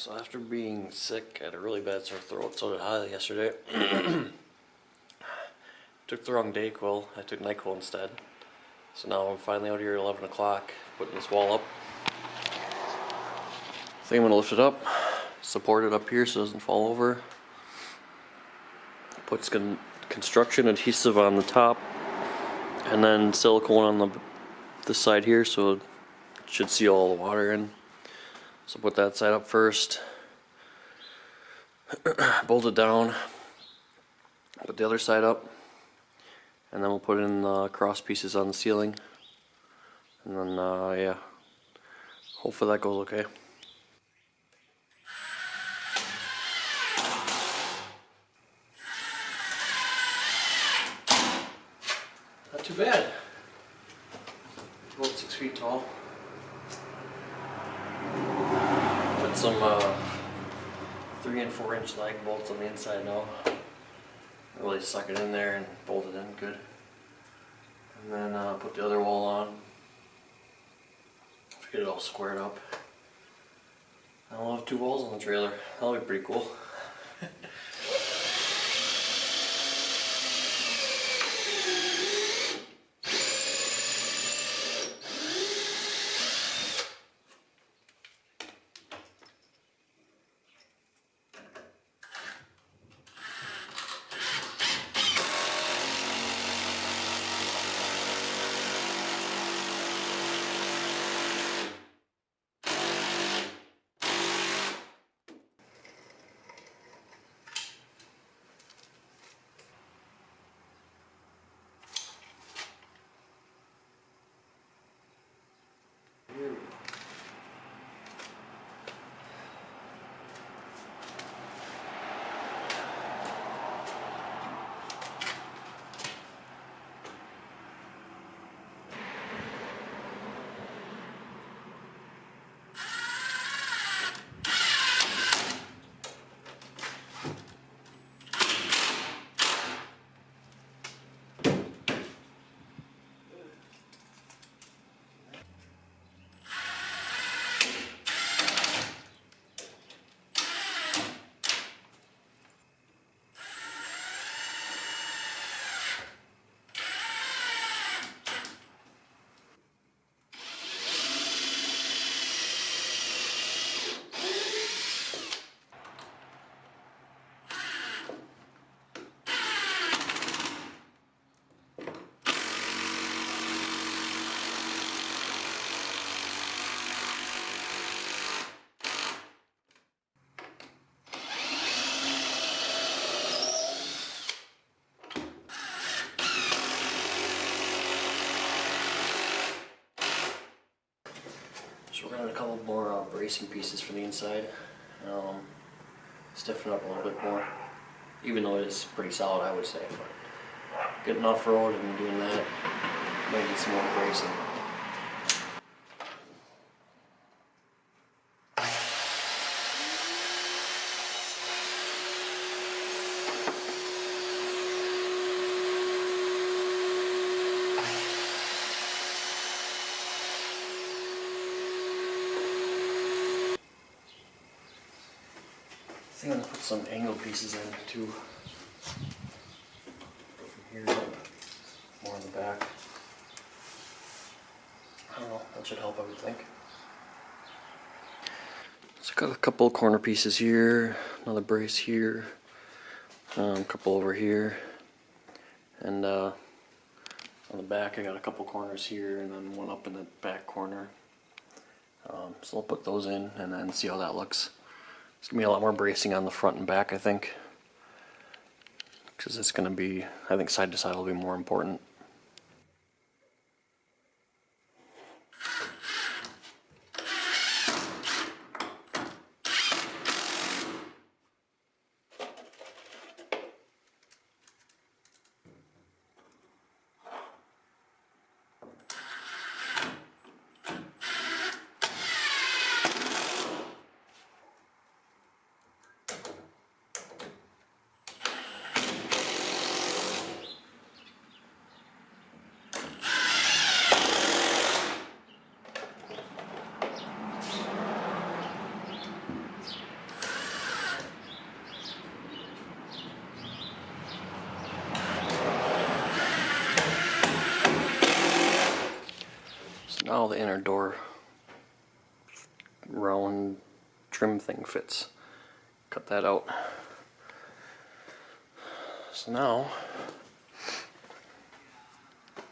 So after being sick, I had a really bad sore throat, so did Holly yesterday. Took the wrong Dayquil, I took NyQuil instead. So now I'm finally out here at 11 o'clock, putting this wall up. I think I'm going to lift it up, support it up here so it doesn't fall over. Put construction adhesive on the top, and then silicone on the side here so it should seal all the water in. So put that side up first, bolt it down, put the other side up, and then we'll put in the cross pieces on the ceiling, and then yeah, hopefully that goes okay. Not too bad. About 6 feet tall. Put some 3 and 4 inch lag bolts on the inside now. Really suck it in there and bolt it in good. And then put the other wall on. Get it all squared up. And I'll have 2 walls on the trailer. That'll be pretty cool. So we're gonna add a couple more bracing pieces for the inside. Stiffen up a little bit more. Even though it is pretty solid, I would say. But getting off-road and doing that, might need some more bracing. I think I'm gonna put some angle pieces in too. Go from here up, more in the back. I don't know, that should help, I would think. So I got a couple of corner pieces here, another brace here, a couple over here, and on the back I got a couple corners here and then one up in the back corner. So I'll put those in and then see how that looks. It's going to be a lot more bracing on the front and back, I think, because it's going to be, I think side to side will be more important. how the inner door round trim thing fits. Cut that out. So now I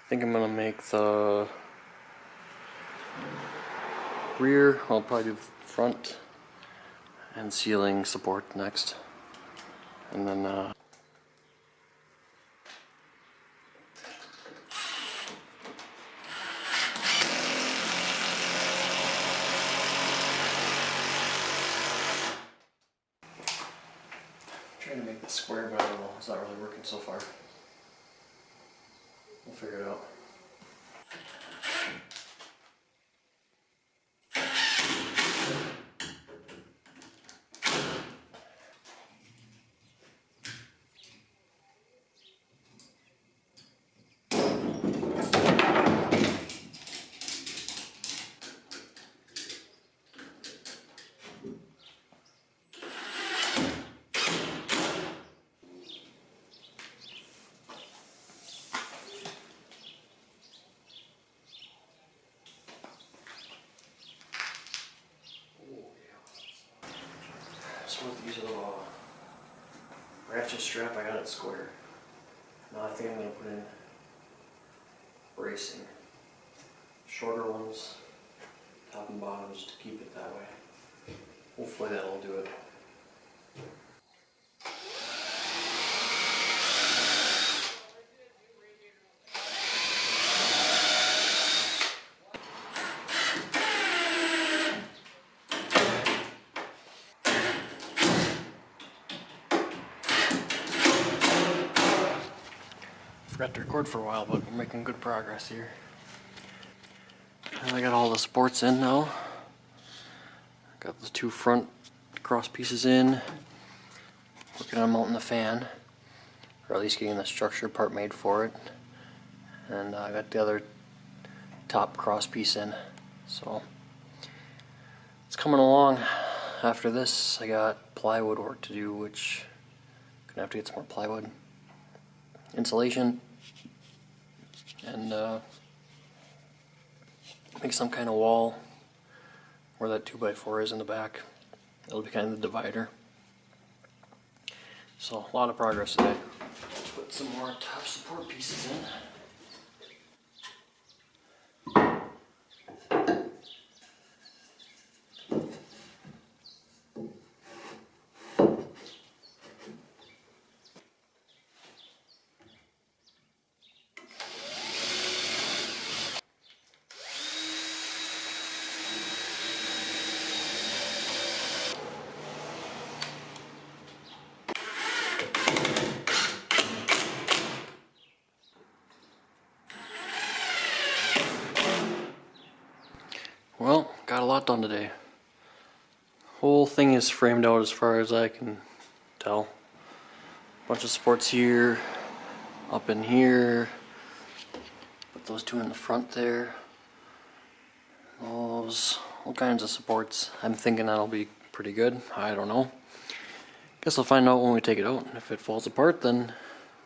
think I'm gonna make the rear, I'll probably do front and ceiling support next. And then trying to make this square, but I don't know, it's not really working so far. We'll figure it out. So with these little ratchet strap, I got it square. Now I think I'm going to put in bracing. Shorter ones, top and bottom, just to keep it that way. Hopefully that'll do it. Forgot to record for a while, but we're making good progress here. And I got all the supports in now. Got the two front cross pieces in. Working on mounting the fan, or at least getting the structure part made for it. And I got the other top cross piece in. So it's coming along. After this, I got plywood work to do, which I'm gonna have to get some more plywood, insulation, and make some kind of wall where that 2x4 is in the back. It'll be kind of the divider. So a lot of progress today. Put some more top support pieces in. Well, got a lot done today. Whole thing is framed out as far as I can tell. Bunch of supports here, up in here. Put those two in the front there. Those, all kinds of supports. I'm thinking that'll be pretty good. I don't know. Guess I'll find out when we take it out. If it falls apart, then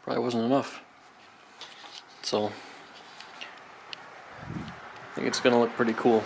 probably wasn't enough. So I think it's gonna look pretty cool.